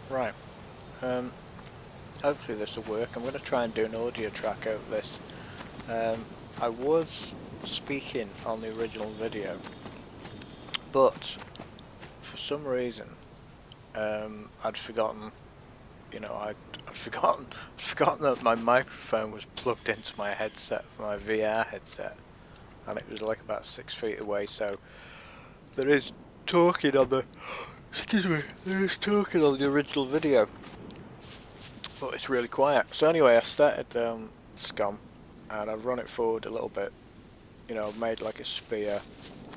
Right. Um, Hopefully this will work. I'm going to try and do an audio track over this. I was speaking on the original video, but for some reason, I'd forgotten. I'd forgotten that my microphone was plugged into my headset, my VR headset, and it was like about 6 feet away. So there is talking on the, excuse me, there is talking on the original video, but it's really quiet. So anyway, I started SCUM, and I've run it forward a little bit. You know, I've made like a spear,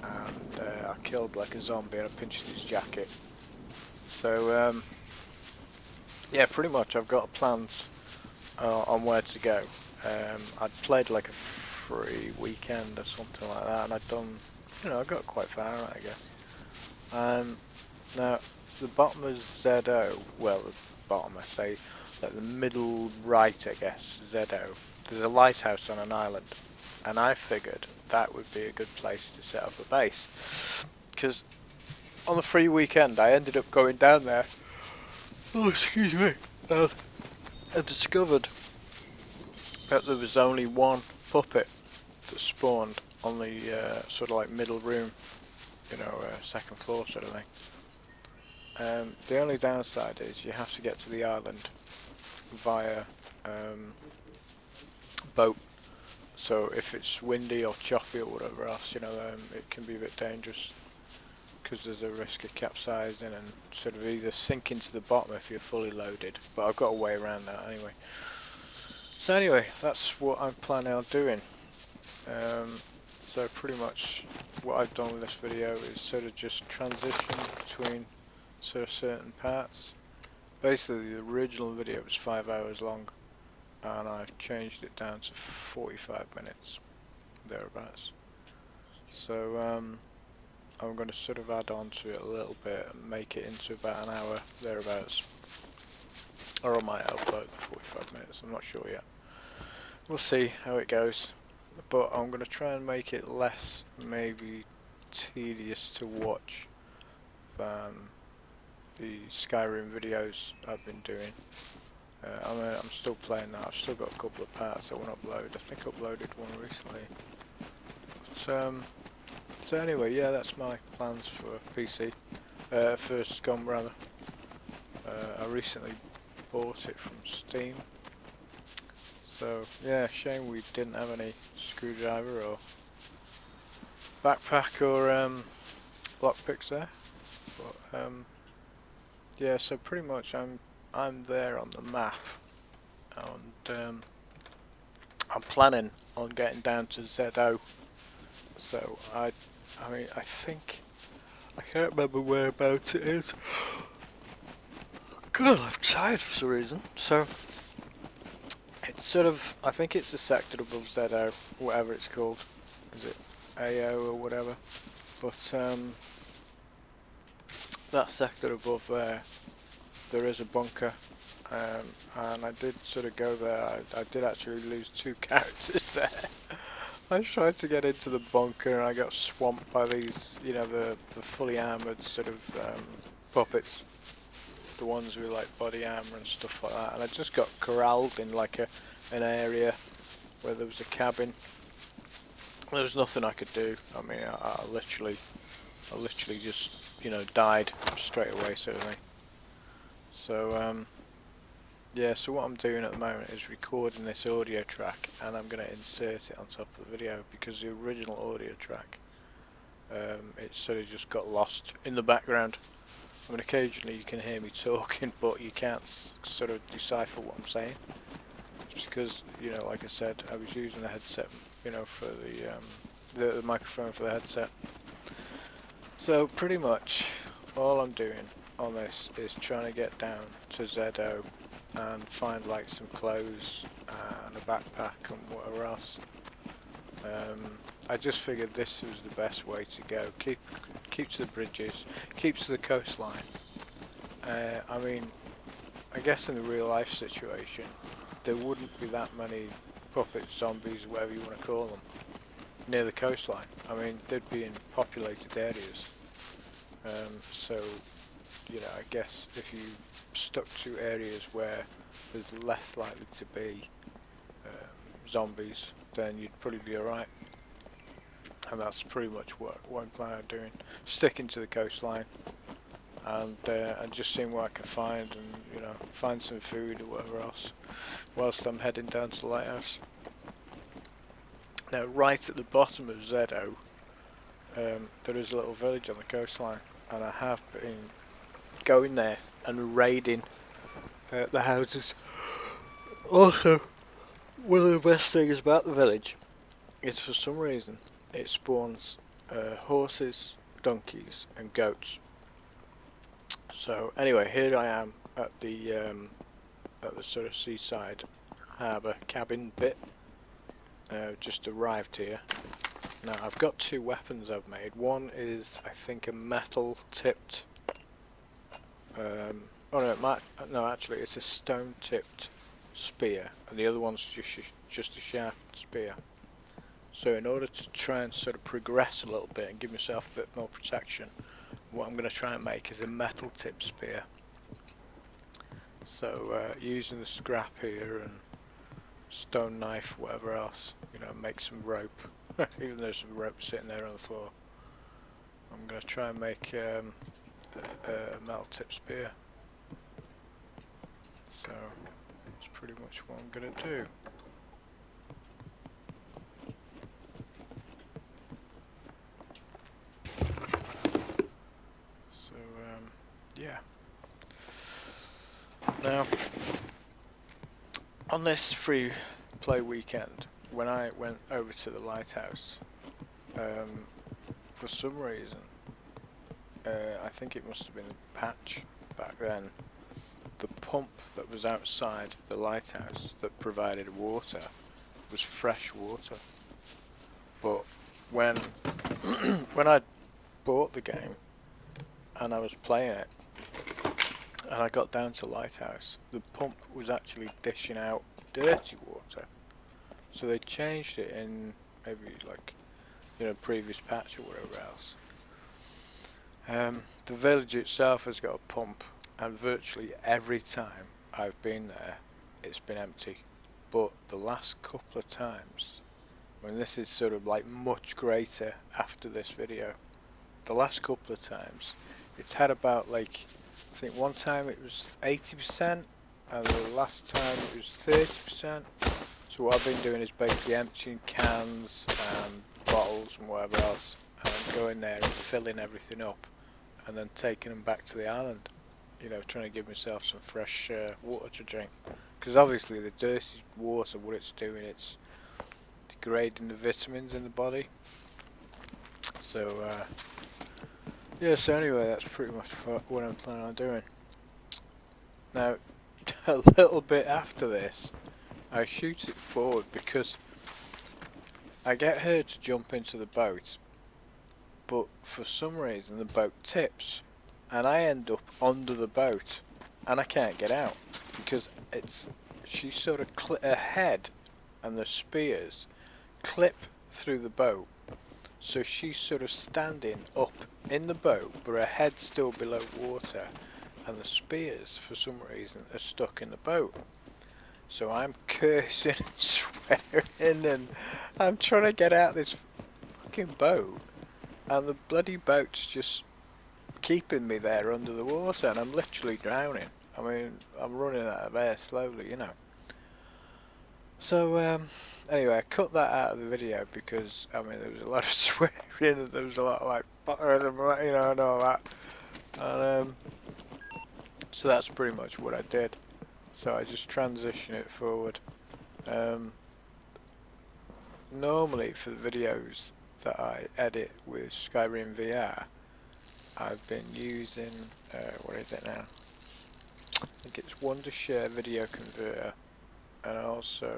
and I killed like a zombie, and I pinched his jacket. So yeah, pretty much I've got plans on where to go. I'd played like a free weekend or something like that, and I'd done, I got quite far, I guess. Now, the bottom of ZO, well, the bottom, I say, like the middle right, I guess, ZO, there's a lighthouse on an island, and I figured that would be a good place to set up a base, because on the free weekend I ended up going down there, oh excuse me, I discovered that there was only one puppet that spawned on the sort of like middle room, second floor sort of thing. The only downside is you have to get to the island via boat. So if it's windy or choppy or whatever else, it can be a bit dangerous because there's a risk of capsizing and sort of either sinking to the bottom if you're fully loaded. But I've got a way around that anyway. So anyway, that's what I'm planning on doing. So pretty much what I've done with this video is sort of just transition between sort of certain parts. Basically the original video was 5 hours long, and I've changed it down to 45 minutes, thereabouts. So I'm going to sort of add on to it a little bit and make it into about an hour, thereabouts. Or I might upload the 45 minutes, I'm not sure yet. We'll see how it goes. But I'm going to try and make it less, maybe, tedious to watch than the Skyrim videos I've been doing. I'm still playing that. I've still got a couple of parts I want to upload. I think I uploaded one recently. But, so anyway, yeah, that's my plans for PC. For SCUM rather. I recently bought it from Steam. So yeah, shame we didn't have any screwdriver or backpack or lockpicks there. But yeah, so pretty much I'm there on the map, and I'm planning on getting down to ZO. So I mean, I think I can't remember whereabouts it is. God, I'm tired for some reason. So it's sort of, I think it's a sector above ZO, whatever it's called. Is it AO or whatever? But that sector above there is a bunker, and I did sort of go there. I did actually lose 2 characters there. I tried to get into the bunker and I got swamped by these, the fully armoured sort of puppets. The ones with like body armour and stuff like that. And I just got corralled in like an area where there was a cabin. There was nothing I could do. I mean, I literally just, died straight away sort of thing. So, yeah, so what I'm doing at the moment is recording this audio track, and I'm going to insert it on top of the video, because the original audio track, it sort of just got lost in the background. I mean, occasionally you can hear me talking, but you can't sort of decipher what I'm saying. Just because, like I said, I was using the headset, for the microphone for the headset. So pretty much all I'm doing on this is trying to get down to ZO and find like some clothes and a backpack and whatever else. I just figured this was the best way to go. Keep to the bridges, keep to the coastline. I mean, I guess in the real life situation, there wouldn't be that many puppets, zombies, whatever you want to call them, near the coastline. I mean, they'd be in populated areas. So, you know, I guess if you stuck to areas where there's less likely to be zombies, then you'd probably be alright. And that's pretty much what I'm planning on doing. Sticking to the coastline and just seeing what I can find, and you know, find some food or whatever else whilst I'm heading down to the lighthouse. Now, right at the bottom of Zedo, there is a little village on the coastline, and I have been going there and raiding the houses. Also, one of the best things about the village is, for some reason, it spawns horses, donkeys and goats. So anyway, here I am at the sort of seaside harbour cabin bit. Just arrived here. Now I've got two weapons I've made. One is, I think, a metal tipped oh no, actually it's a stone tipped spear, and the other one's just a sharp spear. So in order to try and sort of progress a little bit and give myself a bit more protection, what I'm going to try and make is a metal tip spear. So using the scrap here and stone knife, whatever else, you know, make some rope. Even though there's some rope sitting there on the floor, I'm going to try and make a metal tip spear. So that's pretty much what I'm going to do. So yeah. Now, on this free play weekend, when I went over to the lighthouse, for some reason, I think it must have been a patch back then, the pump that was outside the lighthouse that provided water was fresh water. But when when I bought the game and I was playing it, and I got down to Lighthouse, the pump was actually dishing out dirty water. So they changed it in maybe like, you know, previous patch or whatever else. The village itself has got a pump, and virtually every time I've been there, it's been empty. But the last couple of times, when this is sort of like much greater after this video, the last couple of times, it's had about like, I think one time it was 80%, and the last time it was 30%. So what I've been doing is basically emptying cans and bottles and whatever else, and going there and filling everything up, and then taking them back to the island. You know, trying to give myself some fresh water to drink. Because obviously the dirty water, what it's doing, it's degrading the vitamins in the body. So yeah, so anyway, that's pretty much what I'm planning on doing. Now, a little bit after this, I shoot it forward because I get her to jump into the boat, but for some reason the boat tips, and I end up under the boat, and I can't get out because she sort of her head and the spears clip through the boat. So she's sort of standing up in the boat, but her head's still below water, and the spears, for some reason, are stuck in the boat. So I'm cursing and swearing, and I'm trying to get out this fucking boat, and the bloody boat's just keeping me there under the water, and I'm literally drowning. I mean, I'm running out of air slowly, you know. So, anyway, I cut that out of the video because, I mean, there was a lot of swearing, and there was a lot of, like, you know, and all that. And, so that's pretty much what I did. So I just transition it forward. Normally, for the videos that I edit with Skyrim VR, I've been using, what is it now? I think it's Wondershare Video Converter, and also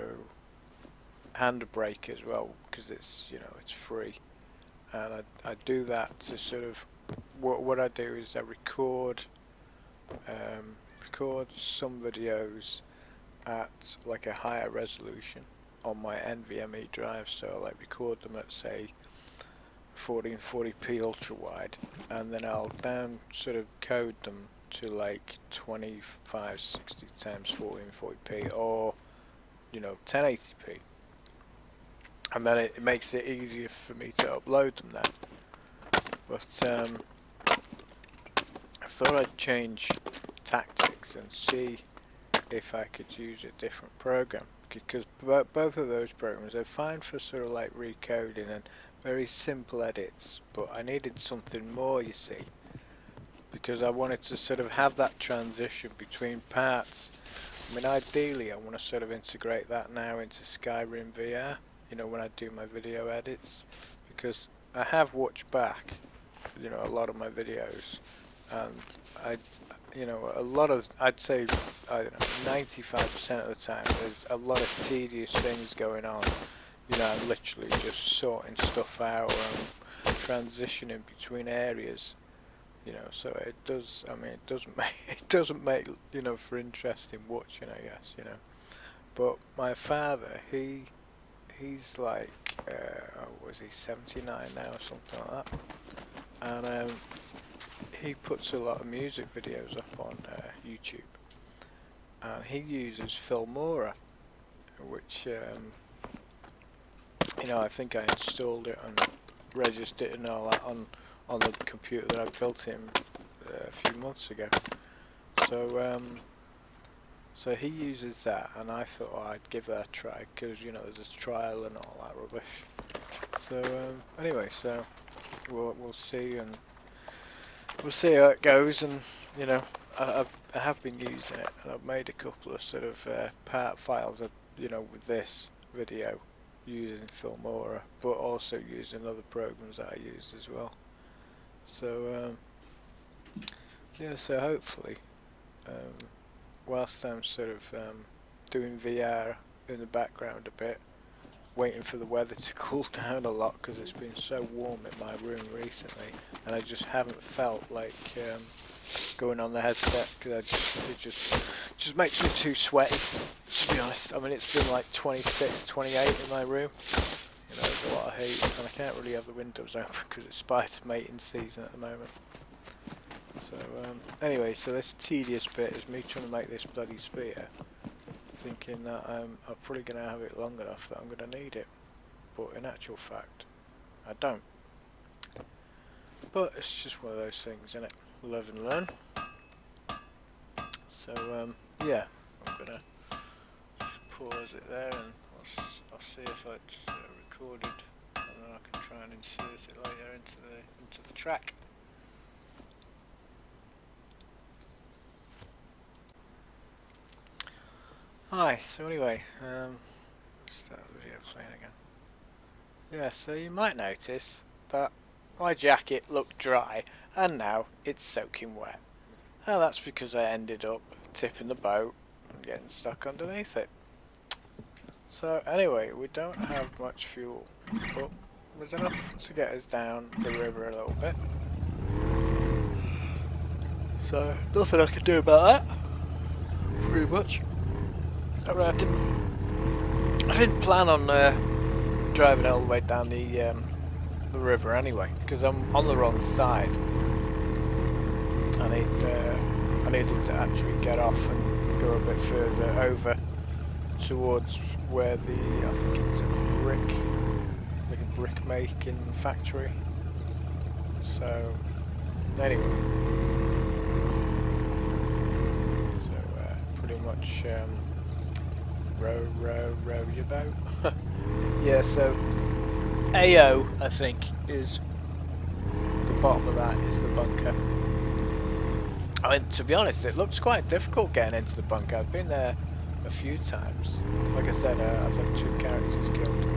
Handbrake as well, because it's, you know, it's free. And I do that to sort of, what I do is I record some videos at like a higher resolution on my NVMe drive, so I like record them at say 1440p ultra wide, and then I'll down sort of code them to like 2560 times 1440p, or you know 1080p, and then it makes it easier for me to upload them then. But I thought I'd change tactics and see if I could use a different program, because both of those programs are fine for sort of like recoding and very simple edits, but I needed something more, you see, because I wanted to sort of have that transition between parts. I mean, ideally I want to sort of integrate that now into Skyrim VR, you know, when I do my video edits, because I have watched back, you know, a lot of my videos, and you know, a lot of, I'd say, I don't know, 95% of the time there's a lot of tedious things going on. You know, I'm literally just sorting stuff out or I'm transitioning between areas. You know, so it does. I mean, it doesn't make you know for interesting watching, I guess. You know, but my father, he's like, was he 79 now or something like that, and he puts a lot of music videos up on YouTube, and he uses Filmora, which you know, I think I installed it and registered it and all that on the computer that I built him a few months ago. So so he uses that, and I thought, oh, I'd give that a try, because you know there's a trial and all that rubbish. So anyway, so we'll see, and we'll see how it goes. And you know, I have been using it, and I've made a couple of sort of part files of, you know, with this video using Filmora, but also using other programs that I use as well. So yeah, so hopefully whilst I'm sort of doing VR in the background a bit, waiting for the weather to cool down a lot, because it's been so warm in my room recently, and I just haven't felt like going on the headset, because it just makes me too sweaty, to be honest. I mean, it's been like 26, 28 in my room. You know, there's a lot of heat, and I can't really have the windows open because it's spider mating season at the moment. So anyway, so this tedious bit is me trying to make this bloody spear, thinking that I'm probably going to have it long enough that I'm going to need it, but in actual fact I don't. But it's just one of those things, isn't it? Live and learn. So yeah, I'm going to pause it there, and I'll see if it's recorded, and then I can try and insert it later into the track. Hi, so anyway, start the video playing again. Yeah, so you might notice that my jacket looked dry and now it's soaking wet. Well, that's because I ended up tipping the boat and getting stuck underneath it. So anyway, we don't have much fuel, but there's enough to get us down the river a little bit. So nothing I can do about that, pretty much. I didn't plan on driving all the way down the river anyway, because I'm on the wrong side. I needed to actually get off and go a bit further over towards where I think it's a brick making factory. So anyway, so pretty much row your boat. Yeah, so AO I think is the bottom of that is the bunker. I mean, to be honest, it looks quite difficult getting into the bunker. I've been there a few times. Like I said, I've had 2 characters killed.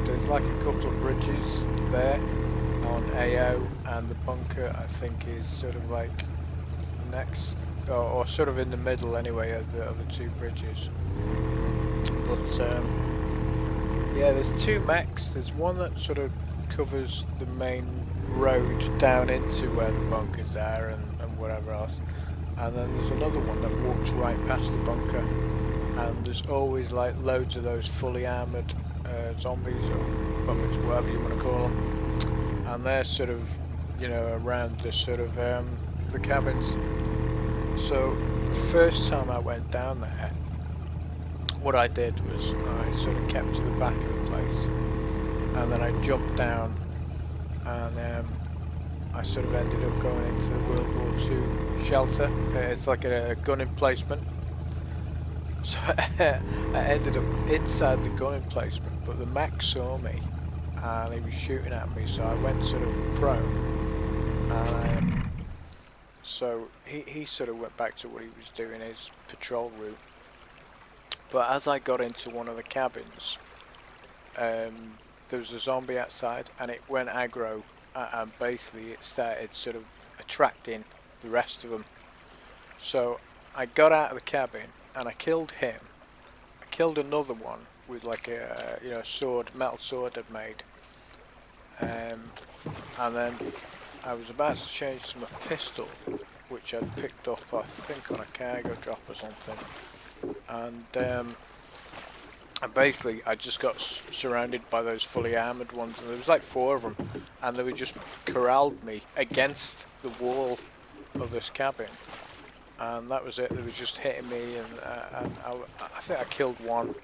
There's like a couple of bridges there on AO, and the bunker I think is sort of like next, or sort of in the middle anyway of the 2 bridges. But yeah, there's 2 mechs. There's one that sort of covers the main road down into where the bunkers are and whatever else, and then there's another one that walks right past the bunker, and there's always like loads of those fully armoured zombies or puppets, whatever you want to call them, and they're sort of, you know, around the sort of the cabins. So the first time I went down there, what I did was I sort of kept to the back of the place, and then I jumped down, and I sort of ended up going into the World War II shelter. It's like a gun emplacement. So I ended up inside the gun emplacement, but the mech saw me and he was shooting at me, so I went sort of prone. So he sort of went back to what he was doing, his patrol route. But as I got into one of the cabins, there was a zombie outside and it went aggro, and basically it started sort of attracting the rest of them. So I got out of the cabin and I killed him. I killed another one with like a sword, metal sword I'd made. And then I was about to change to my pistol, which I'd picked up, I think, on a cargo drop or something. And basically I just got surrounded by those fully armoured ones, and there was like 4 of them, and they were just corralled me against the wall of this cabin. And that was it. They were just hitting me, and I think I killed one,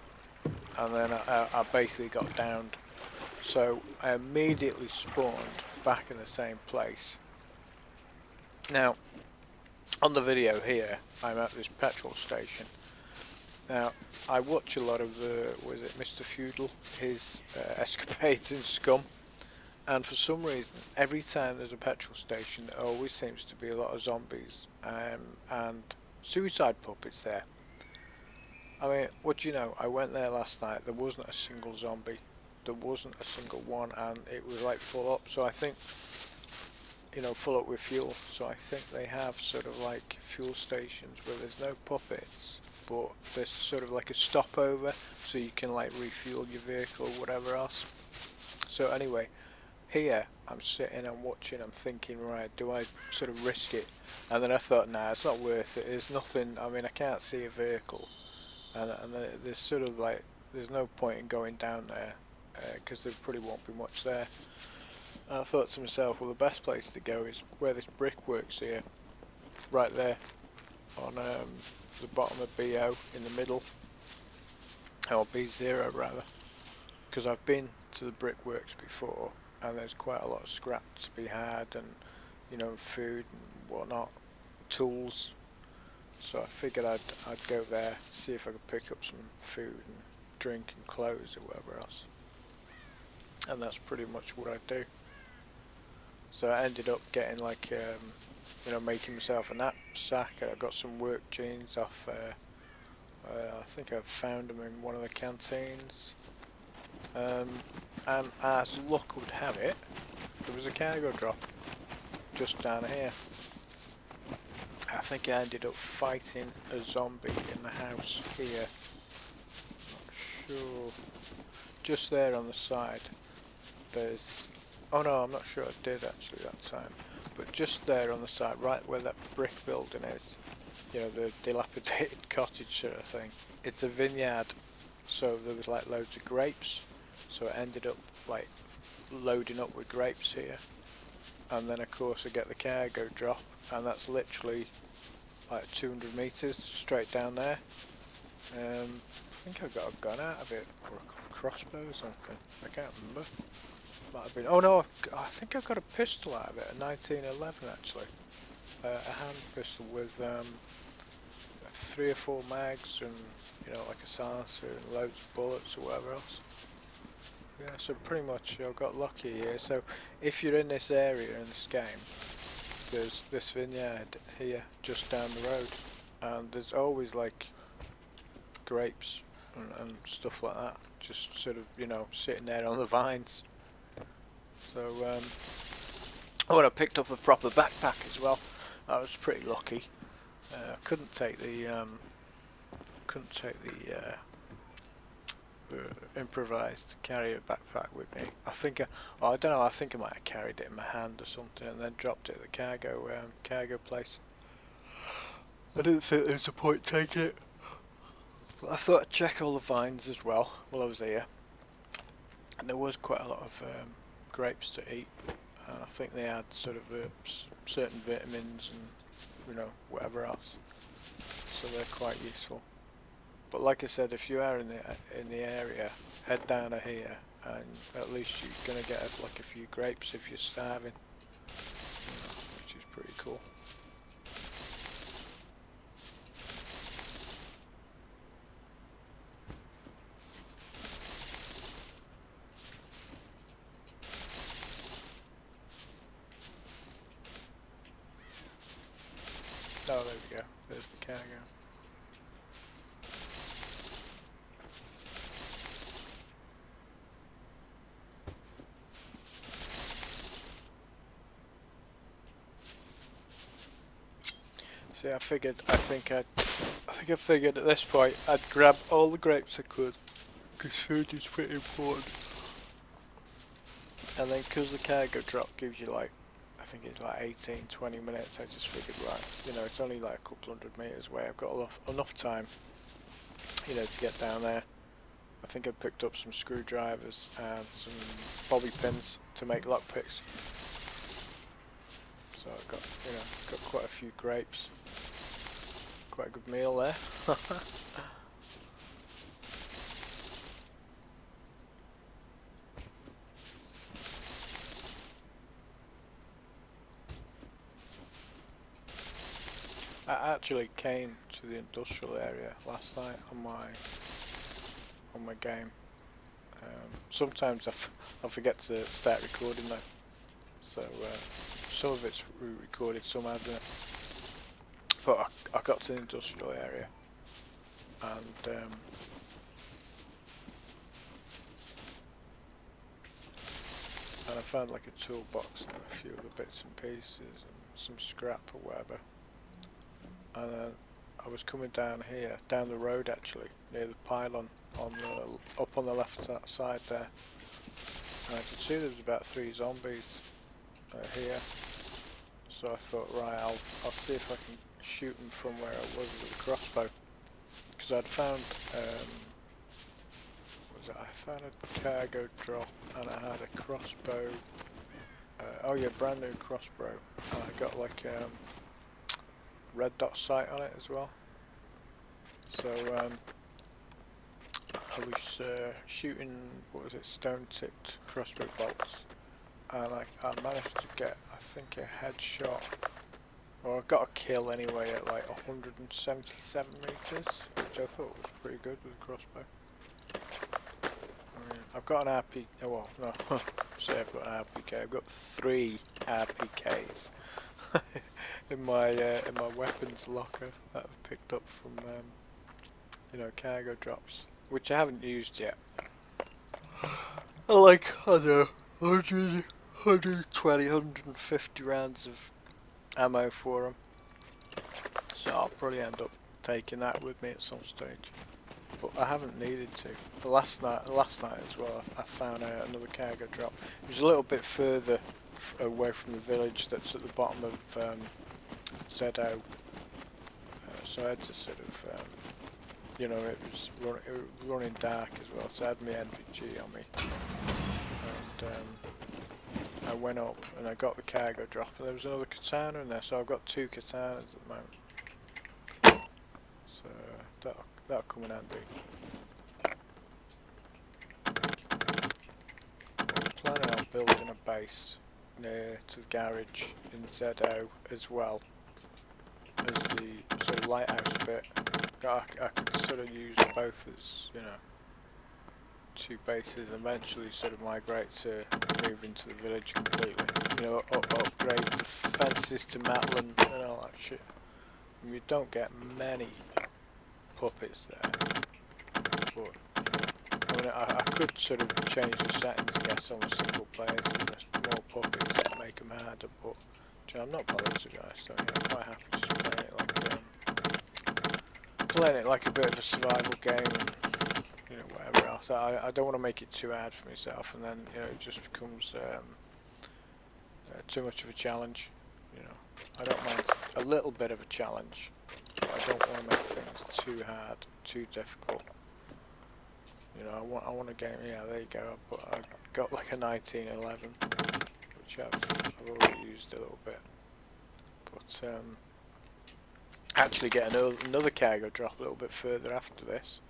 and then I basically got downed. So I immediately spawned back in the same place. Now, on the video here, I'm at this petrol station. Now, I watch a lot of the, was it Mr. Feudal, his escapades in SCUM, and for some reason, every time there's a petrol station, there always seems to be a lot of zombies and suicide puppets there. I mean, what do you know, I went there last night, there wasn't a single zombie. There wasn't a single one, and it was like full up, so I think, you know, full up with fuel. So I think they have sort of like fuel stations where there's no puppets, but there's sort of like a stopover, so you can like refuel your vehicle or whatever else. So anyway, here I'm sitting and watching, I'm thinking, right, do I sort of risk it? And then I thought, nah, it's not worth it. There's nothing, I mean, I can't see a vehicle, and there's sort of like, there's no point in going down there, because there probably won't be much there. And I thought to myself, well, the best place to go is where this brickworks here, right there, on the bottom of BO in the middle, or B0 rather, because I've been to the brickworks before, and there's quite a lot of scrap to be had, and you know, food and whatnot, tools. So I figured I'd go there, see if I could pick up some food and drink and clothes or whatever else. And that's pretty much what I do. So I ended up getting like, you know, making myself a knapsack. I got some work jeans off, I think I found them in one of the canteens. And as luck would have it, there was a cargo drop just down here. I think I ended up fighting a zombie in the house here. Not sure. Just there on the side. There's, oh no, I'm not sure I did actually that time, but just there on the side, right where that brick building is, you know, the dilapidated cottage sort of thing, it's a vineyard, so there was like loads of grapes, so I ended up like loading up with grapes here, and then of course I get the cargo drop, and that's literally like 200 metres straight down there. I think I got a gun out of it, or a crossbow or something, I can't remember. Might have been. Oh no, I think I got a pistol out of it, a 1911 actually, a hand pistol with 3 or 4 mags and, you know, like a silencer and loads of bullets or whatever else. Yeah, so pretty much I got lucky here. So if you're in this area in this game, there's this vineyard here just down the road, and there's always like grapes and stuff like that, just sort of, you know, sitting there on the vines. So, when I picked up a proper backpack as well, I was pretty lucky. I couldn't take the improvised carrier backpack with me. I think I don't know. I think I might have carried it in my hand or something, and then dropped it at the cargo place. I didn't think there was a point taking it. But I thought I'd check all the vines as well while I was here. and there was quite a lot of grapes to eat. I think they had sort of certain vitamins and whatever else, so they're quite useful. But like I said, if you are in the area, head down to here, and at least you're gonna get like a few grapes if you're starving, which is pretty cool. Oh, there we go. There's the cargo. See, I think I figured at this point I'd grab all the grapes I could, because food is pretty important. And then because the cargo drop gives you like, I think it's like 18-20 minutes, I just figured, right, it's only like a couple hundred meters away, I've got enough time, to get down there. I think I picked up some screwdrivers and some bobby pins to make lockpicks. So I got quite a few grapes. Quite a good meal there. I actually came to the industrial area last night on my game. Sometimes I forget to start recording though, so some of it's recorded, some hasn't. But I got to the industrial area, and I found like a toolbox and a few other bits and pieces and some scrap or whatever. And I was coming down here, down the road actually, near the pylon, up on the left side there, and I could see there was about 3 zombies here. So I thought, right, I'll see if I can shoot them from where I was with a crossbow, because I'd found I found a cargo drop and I had a crossbow. Oh yeah, brand new crossbow, and I got like red dot sight on it as well. So I was shooting, what was it, stone tipped crossbow bolts, and I managed to get, I think, a headshot, or I got a kill anyway at like 177 meters, which I thought was pretty good with a crossbow. I've got an RP, oh well, no, say I've got an RPK, I've got 3 RPKs in my weapons locker that I've picked up from cargo drops, which I haven't used yet. I like, I don't know, 100, 120, 150 rounds of ammo for them, so I'll probably end up taking that with me at some stage. But I haven't needed to. The last night as well, I found another cargo drop. It was a little bit further away from the village that's at the bottom of ZO. So I had to sort of, it was running dark as well, so I had my NVG on me. And I went up and I got the cargo drop, and there was another katana in there, so I've got 2 katanas at the moment. So that'll come in handy. I'm planning on building a base near to the garage in ZO as well as the sort of lighthouse bit. I could sort of use both as, 2 bases, and eventually sort of migrate to move into the village completely. Upgrade the fences to matland and all that shit. And you don't get many puppets there, but I could sort of change the settings, I guess, on the single players, and more puppets and make them harder, but I'm not bothered, to be honest. I'm quite happy just playing it like a bit of a survival game, and whatever else. I don't want to make it too hard for myself, and then it just becomes too much of a challenge. I don't mind a little bit of a challenge, but I don't want to make things too hard, too difficult. You know, I want a game. Yeah, there you go. I got like a 1911, which I've already used a little bit. But actually get another cargo drop a little bit further after this,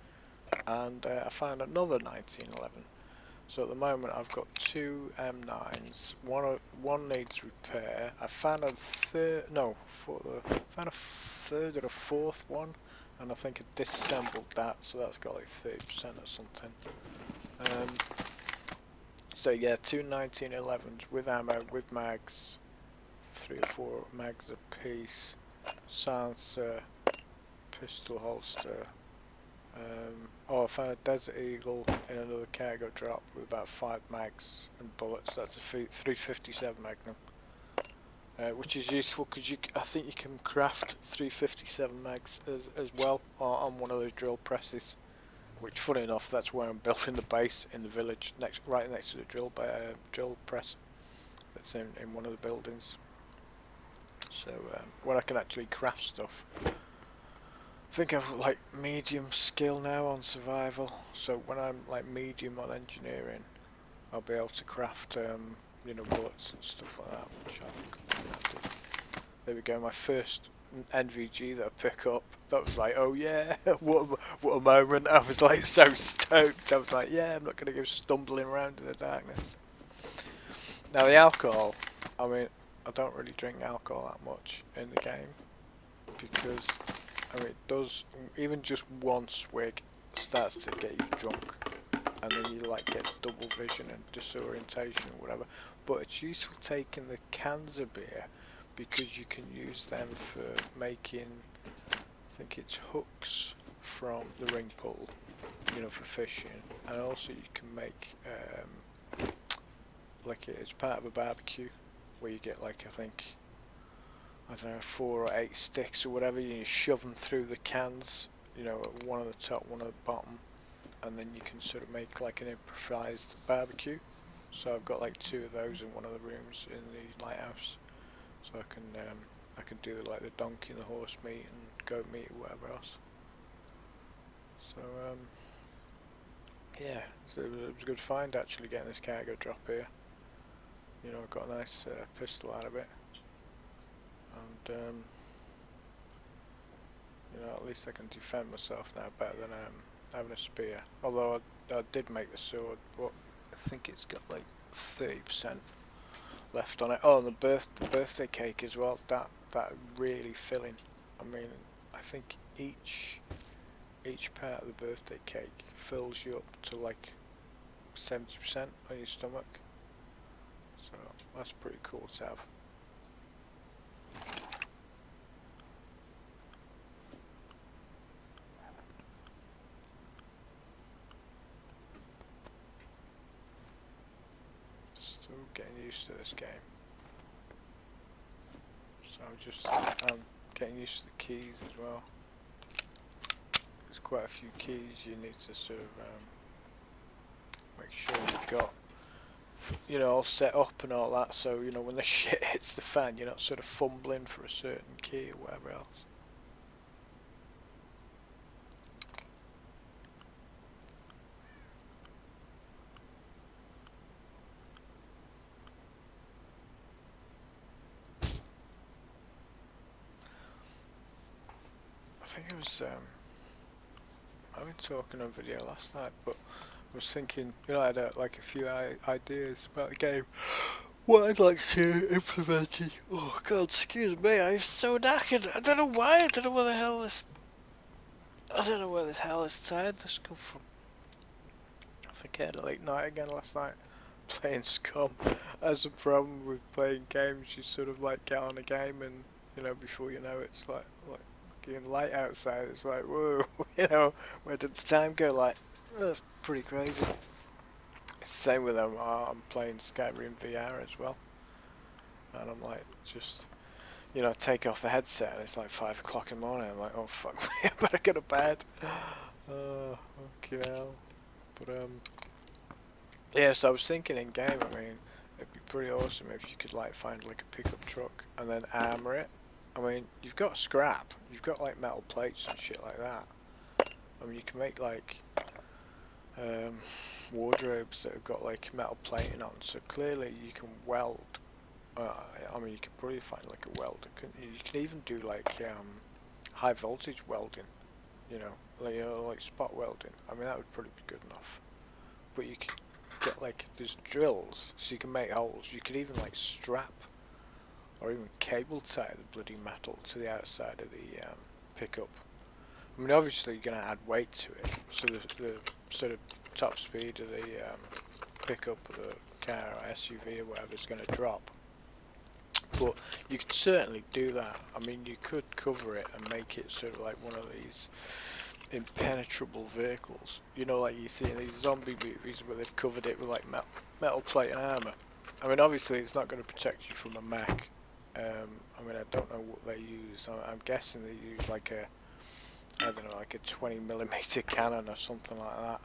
and I found another 1911. So at the moment I've got two M9s. One needs repair. I found a third, no, found a third or a fourth one, and I think I disassembled that, so that's got like 30% or something. So yeah, two 1911s with ammo, with mags, 3 or 4 mags a piece, silencer, pistol holster. Oh, I found a Desert Eagle in another cargo drop with about 5 mags and bullets. That's a 357 Magnum, which is useful because I think you can craft 357 mags as well on one of those drill presses. Which, funny enough, that's where I'm building the base in the village, right next to the drill press. That's in one of the buildings. So where I can actually craft stuff. I think I've like medium skill now on survival, so when I'm like medium on engineering, I'll be able to craft you know, bullets and stuff like that, which I think I'm handy. There we go, my first NVG that I pick up. That was like, oh yeah, what a moment! I was like so stoked. I was like, yeah, I'm not gonna go stumbling around in the darkness. Now the alcohol, I mean, I don't really drink alcohol that much in the game because. I mean, it does, even just one swig starts to get you drunk, and then you like get double vision and disorientation or whatever. But it's useful taking the cans of beer because you can use them for making, I think it's hooks from the ring pole, you know, for fishing, and also you can make, like it's part of a barbecue where you get like, I think, I don't know, 4 or 8 sticks or whatever, you shove them through the cans, you know, one on the top, one at the bottom, and then you can sort of make like an improvised barbecue. So I've got like 2 of those in one of the rooms in the lighthouse, so I can do like the donkey and the horse meat and goat meat or whatever else. So yeah, so it was a good find actually getting this cargo drop here. You know, I got a nice pistol out of it. And you know, at least I can defend myself now better than having a spear. Although I did make the sword, but I think it's got like 30% left on it. Oh, and the birthday cake as well. That really filling. I mean, I think each part of the birthday cake fills you up to like 70% on your stomach. So that's pretty cool to have. Still getting used to this game. So I'm getting used to the keys as well. There's quite a few keys you need to sort of make sure you've got, you know, all set up and all that, so you know when the shit hits the fan you're not sort of fumbling for a certain key or whatever else. I think it was I've been talking on video last night, but I was thinking, you know, I had like a few ideas about the game. What I'd like to implement it. Oh god, excuse me, I'm so knackered. I don't know why. I don't know where the hell this. I don't know where the hell this tiredness come from. I think I had a late night again last night playing SCUM. As a problem with playing games, you sort of like get on a game and you know before you know it's like getting light outside. It's like whoa, you know, where did the time go? Like that's pretty crazy. Same with them. I'm playing Skyrim VR as well, and I'm like just, you know, take off the headset and it's like 5 o'clock in the morning. I'm like, oh fuck me, I better go to bed. Oh, okay now. But yeah. So I was thinking in game. I mean, it'd be pretty awesome if you could like find like a pickup truck and then armor it. I mean, you've got scrap. You've got like metal plates and shit like that. I mean, you can make like wardrobes that have got like metal plating on, so clearly you can weld. I mean, you could probably find like a welder, couldn't you? You can even do like high voltage welding, you know, like spot welding. I mean, that would probably be good enough. But you could get like, there's drills, so you can make holes. You could even like strap or even cable tie the bloody metal to the outside of the pickup. I mean, obviously you're going to add weight to it, so the sort of top speed of the pickup of the car or SUV or whatever is going to drop. But you could certainly do that. I mean, you could cover it and make it sort of like one of these impenetrable vehicles. You know, like you see in these zombie movies where they've covered it with like metal plate and armour. I mean, obviously it's not going to protect you from a mech. I mean, I don't know what they use. I'm guessing they use like a, I don't know, like a 20mm cannon or something like that,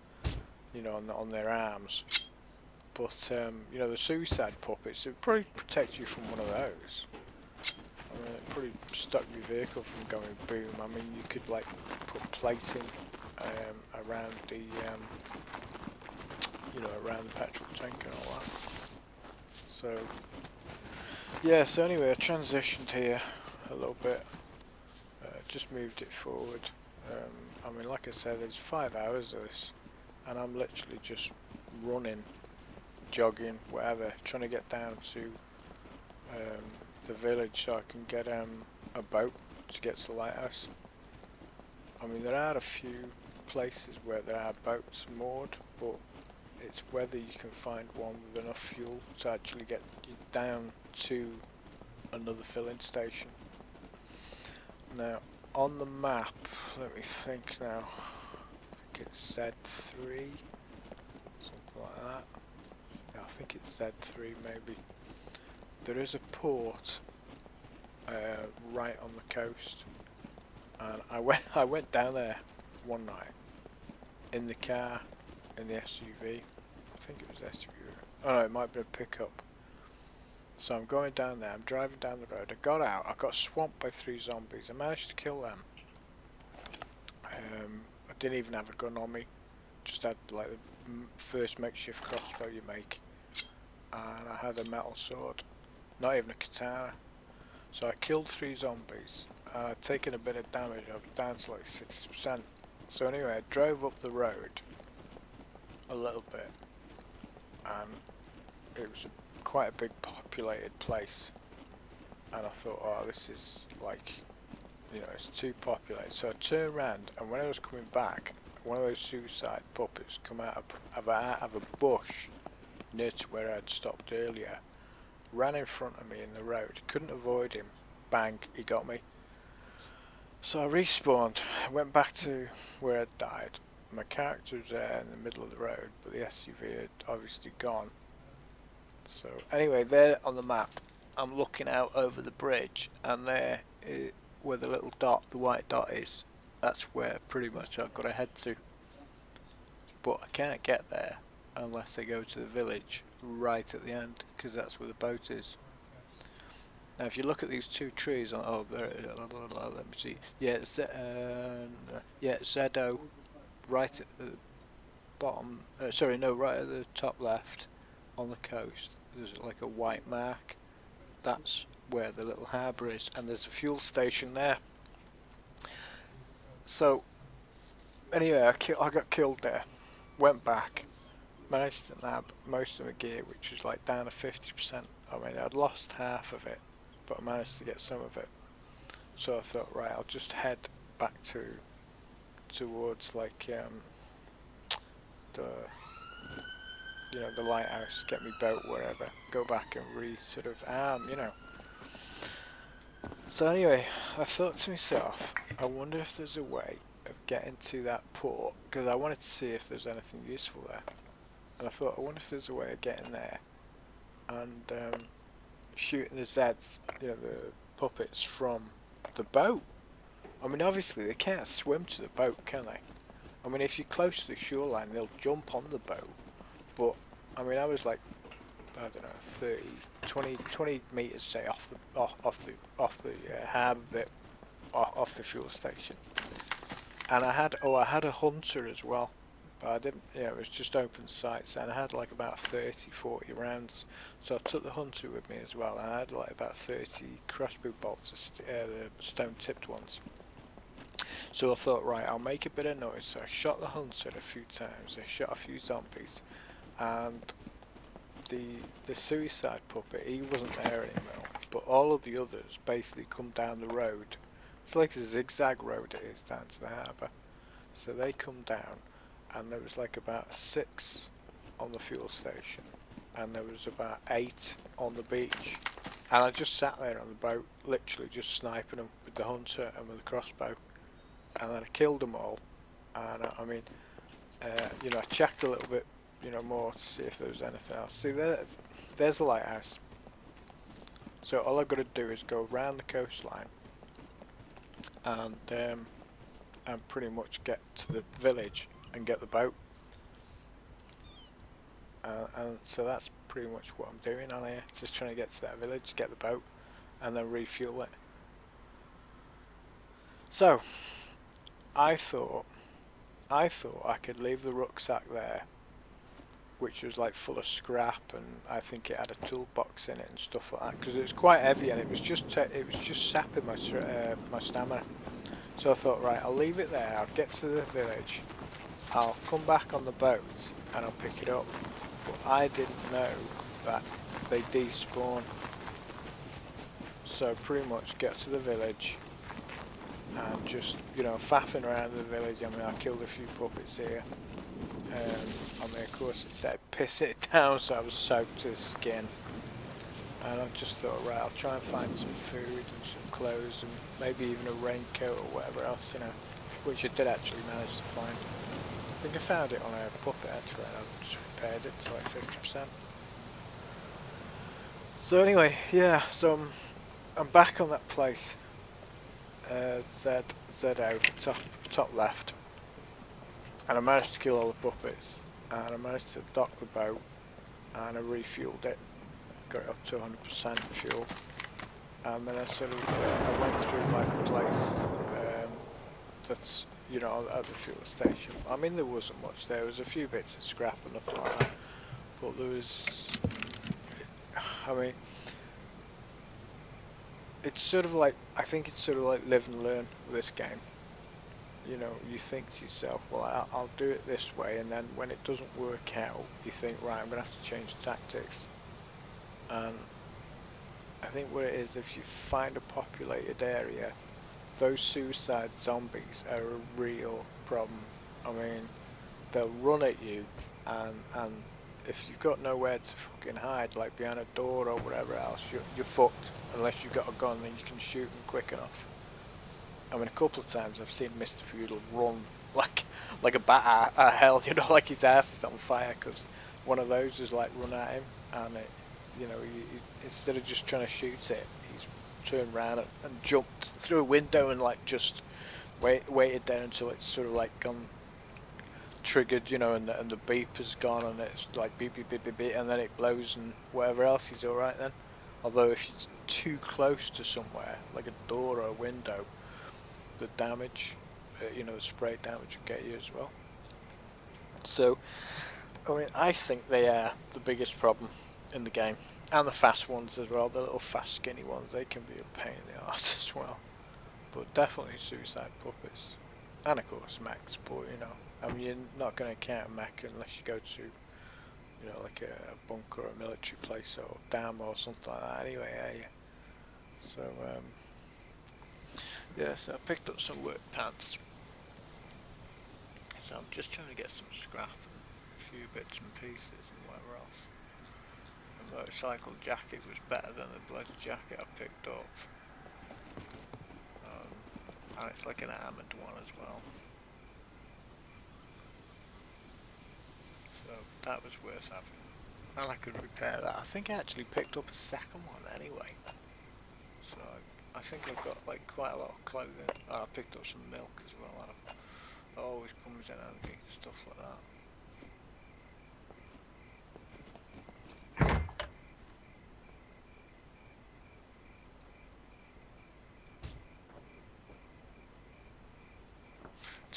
you know, on their arms. But, you know, the suicide puppets, it would probably protect you from one of those. I mean, it probably stop your vehicle from going boom. I mean, you could, like, put plating around the, you know, around the petrol tank and all that. So, yeah, so anyway, I transitioned here a little bit. Just moved it forward. I mean, like I said, there's 5 hours of this, and I'm literally just running, jogging, whatever, trying to get down to the village so I can get a boat to get to the lighthouse. I mean, there are a few places where there are boats moored, but it's whether you can find one with enough fuel to actually get you down to another filling station. Now, on the map, let me think now, I think it's Z3, something like that. Yeah, I think it's Z3 maybe. There is a port right on the coast, and I went down there one night in the car, in the SUV. I think it was SUV. Oh no, it might be a pickup. So I'm going down there, I'm driving down the road, I got out, I got swamped by 3 zombies, I managed to kill them. I didn't even have a gun on me, just had like the first makeshift crossbow you make, and I had a metal sword, not even a katana. So I killed 3 zombies, I'd taken a bit of damage, I was down to like 60%. So anyway, I drove up the road a little bit, and it was quite a big populated place, and I thought, oh, this is like, you know, it's too populated. So I turned around, and when I was coming back, one of those suicide puppets come out of a bush near to where I'd stopped earlier, ran in front of me in the road, couldn't avoid him, bang, he got me. So I respawned, went back to where I'd died. My character was there in the middle of the road, but the SUV had obviously gone. So anyway, there on the map, I'm looking out over the bridge, and there, where the little dot, the white dot is, that's where pretty much I've got to head to. But I can't get there unless I go to the village right at the end, because that's where the boat is. Now if you look at these 2 trees, oh there, let me see, yeah, ZO, right at the bottom, sorry, no, right at the top left, on the coast, there's like a white mark. That's where the little harbour is, and there's a fuel station there. So anyway, I got killed there, went back, managed to nab most of my gear, which was like down to 50%. I mean, I'd lost half of it, but I managed to get some of it. So I thought, right, I'll just head back towards like the, you know, the lighthouse, get me boat wherever, go back and sort of you know. So anyway, I thought to myself, I wonder if there's a way of getting to that port, because I wanted to see if there's anything useful there. And I thought, I wonder if there's a way of getting there and shooting the Zeds, you know, the puppets from the boat. I mean, obviously they can't swim to the boat, can they? I mean, if you're close to the shoreline, they'll jump on the boat. But I mean, I was like, I don't know, 20 meters, say, off the harbour bit, off the fuel station. And I had a hunter as well. but I didn't, you know, it was just open sights, and I had like about 30-40 rounds, so I took the hunter with me as well, and I had like about 30 crossbow bolts, the stone tipped ones. So I thought, right, I'll make a bit of noise. So I shot the hunter a few times, I shot a few zombies, and the suicide puppet, he wasn't there anymore, but all of the others basically come down the road. It's like a zigzag road it is down to the harbour. So they come down, and there was like about 6 on the fuel station, and there was about 8 on the beach. And I just sat there on the boat, literally just sniping them with the hunter and with the crossbow. And then I killed them all. And I mean, you know, I checked a little bit, you know, more to see if there was anything else. See, there's a lighthouse. So all I've got to do is go around the coastline and pretty much get to the village and get the boat. And so that's pretty much what I'm doing on here. Just trying to get to that village, get the boat, and then refuel it. So I thought I could leave the rucksack there, which was like full of scrap, and I think it had a toolbox in it and stuff like that, because it was quite heavy and it was just sapping my stamina. So I thought, right, I'll leave it there. I'll get to the village. I'll come back on the boat and I'll pick it up. But I didn't know that they despawn. So pretty much get to the village and just, you know, faffing around the village. I mean, I killed a few puppets here. I mean, of course, it said piss it down, so I was soaked to the skin. And I just thought, right, I'll try and find some food and some clothes and maybe even a raincoat or whatever else, you know, which I did actually manage to find. I think I found it on a puppet actually, and I just repaired it to like 50%. So anyway, yeah, so I'm back on that place. ZO, top left. And I managed to kill all the puppets, and I managed to dock the boat, and I refueled it, got it up to 100% fuel, and then I sort of I went through like a place that's, you know, at the fuel station. I mean, there wasn't much there. Was a few bits of scrap and nothing like that, but there was, I mean, it's sort of like, I think it's sort of like live and learn with this game. You know, you think to yourself, well, I'll do it this way, and then when it doesn't work out, you think, right, I'm going to have to change tactics. And I think what it is, if you find a populated area, those suicide zombies are a real problem. I mean, they'll run at you, and if you've got nowhere to fucking hide, like behind a door or whatever else, you're fucked, unless you've got a gun and you can shoot them quick enough. I mean, a couple of times I've seen Mr. Feudal run like a bat out of hell, you know, like his ass is on fire, because one of those is like run at him, and it, you know, instead of just trying to shoot it, he's turned around and jumped through a window and like just waited there until it's sort of like gone triggered, you know, and the beep has gone, and it's like beep beep beep beep beep, and then it blows and whatever else, he's alright then. Although if you're too close to somewhere, like a door or a window, the damage, you know, the spray damage will get you as well. So, I mean, I think they are the biggest problem in the game. And the fast ones as well, the little fast skinny ones, they can be a pain in the arse as well. But definitely suicide puppets. And of course mechs, but you know, I mean, you're not going to count a mech unless you go to, you know, like a bunker or a military place or dam or something like that anyway, are you? So, yeah, so I picked up some work pants. So I'm just trying to get some scrap and a few bits and pieces and whatever else. The motorcycle jacket was better than the bloody jacket I picked up. And it's like an armoured one as well. So that was worth having. And I could repair that. I think I actually picked up a second one anyway. So I think I've got like quite a lot of clothing. Oh, I picked up some milk as well. That always comes in handy, stuff like that.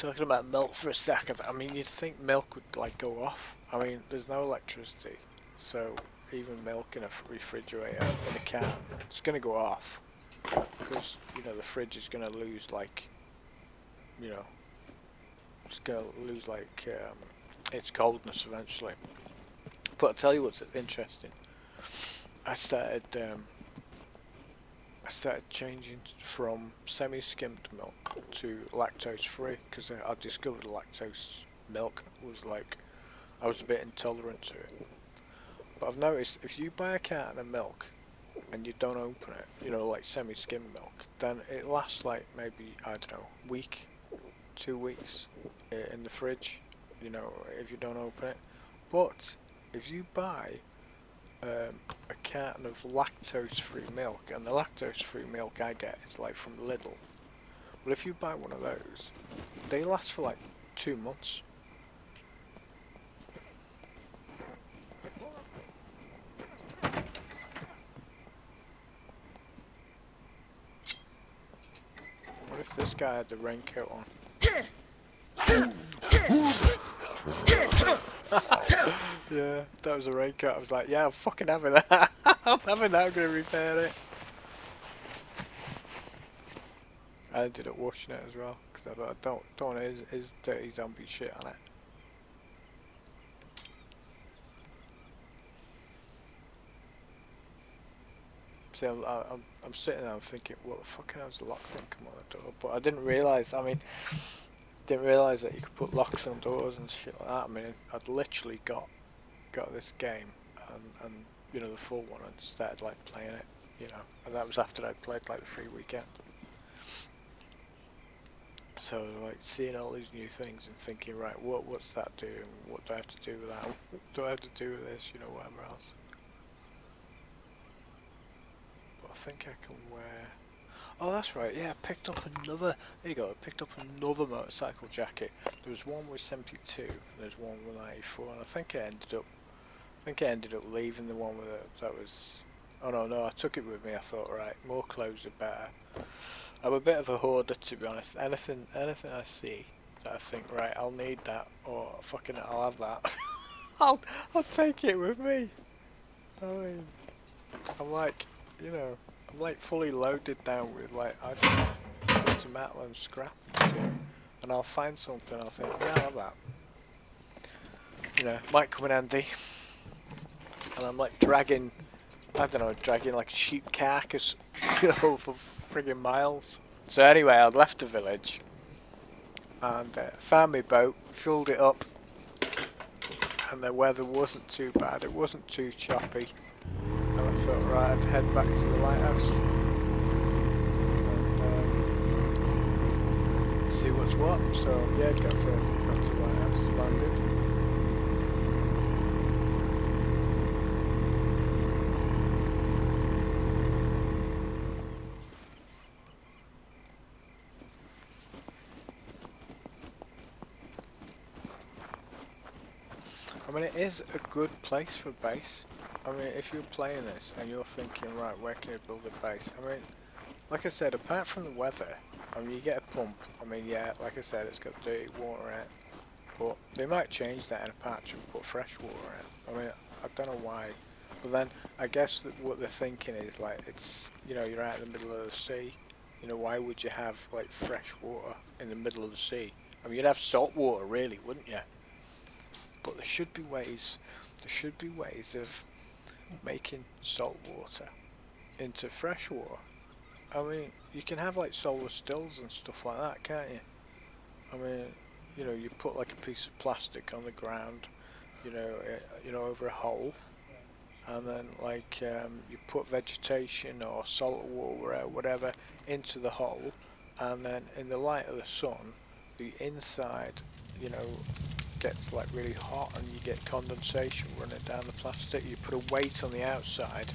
talking about milk for a second. I mean, you'd think milk would like go off. I mean, there's no electricity, so even milk in a refrigerator in a can, it's gonna go off because you know the fridge is gonna lose like, you know, it's gonna lose like its coldness eventually. But I'll tell you what's interesting. I started changing from semi-skimmed milk to lactose-free because I discovered lactose milk was like, I was a bit intolerant to it. But I've noticed if you buy a carton of milk and you don't open it, you know, like semi-skimmed milk, then it lasts like maybe, I don't know, week, 2 weeks in the fridge, you know, if you don't open it. But if you buy a carton of lactose-free milk, and the lactose-free milk I get is like from Lidl. But if you buy one of those, they last for like 2 months. What if this guy had the raincoat on? Yeah, that was a raincoat. I was like, yeah, I'm fucking having that. I'm having that, I'm gonna repair it. I ended up washing it as well, because I thought, I don't want his dirty zombie shit on it. See, I'm sitting there, I'm thinking, what the fuck hell's the lock thing come on the door? But I didn't realise, I mean, didn't realise that you could put locks on doors and shit like that. I mean, I'd literally got this game and you know, the full one, and started like playing it, you know, and that was after I'd played like the free weekend. So like seeing all these new things and thinking, right, what's that doing? What do I have to do with that? What do I have to do with this? You know, whatever else. But I think I can wear. Oh, that's right. Yeah, I picked up another. There you go. I picked up another motorcycle jacket. There was one with 72, and there's one with 94, and I think I ended up leaving the one with that was. Oh no, I took it with me. I thought, right, more clothes are better. I'm a bit of a hoarder, to be honest. Anything I see that I think, right, I'll need that, or fucking I'll have that. I'll take it with me. I mean, I'm like, you know, I'm like fully loaded down with like, I don't know, loads of metal and scrap and shit. And I'll find something, I'll think, yeah, I'll have that. You know, might come in handy. And I'm like dragging, I don't know, dragging like a sheep carcass, you know, for friggin' miles. So anyway, I'd left the village and found my boat, filled it up, and the weather wasn't too bad, it wasn't too choppy, and I thought, right, I'd head back to the lighthouse and see what's what. So yeah, got to the lighthouse, landed. I mean, it is a good place for base. I mean, if you're playing this and you're thinking, right, where can I build a base? I mean, like I said, apart from the weather, I mean, you get a pump. I mean, yeah, like I said, it's got dirty water in it. But they might change that in a patch and put fresh water in. I mean, I don't know why. But then, I guess that what they're thinking is, like, it's, you know, you're out in the middle of the sea. You know, why would you have, like, fresh water in the middle of the sea? I mean, you'd have salt water, really, wouldn't you? But there should be ways of making salt water into fresh water. I mean, you can have like solar stills and stuff like that, can't you? I mean, you know, you put like a piece of plastic on the ground, you know, over a hole, and then like you put vegetation or salt water or whatever into the hole, and then in the light of the sun, the inside, you know, gets like really hot and you get condensation running down the plastic. You put a weight on the outside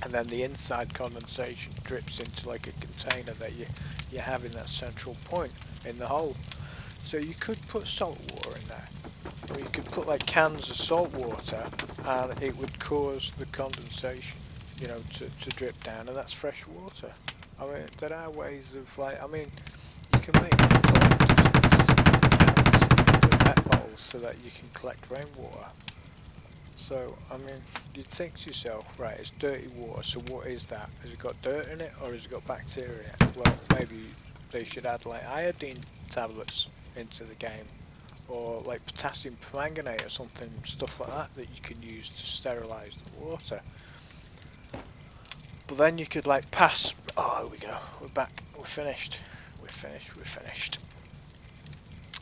and then the inside condensation drips into like a container that you have in that central point in the hole. So you could put salt water in there, or you could put like cans of salt water and it would cause the condensation, you know, to drip down, and that's fresh water. I mean, there are ways of like, I mean, you can make so that you can collect rainwater. So, I mean, you'd think to yourself, right, it's dirty water, so what is that? Has it got dirt in it, or has it got bacteria in it? Well, maybe they should add like iodine tablets into the game, or like potassium permanganate or something, stuff like that, that you can use to sterilise the water. But then you could like pass, oh, here we go, we're back, we're finished, we're finished.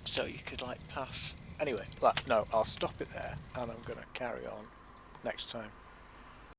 So you could like pass, anyway, no, I'll stop it there, and I'm going to carry on next time.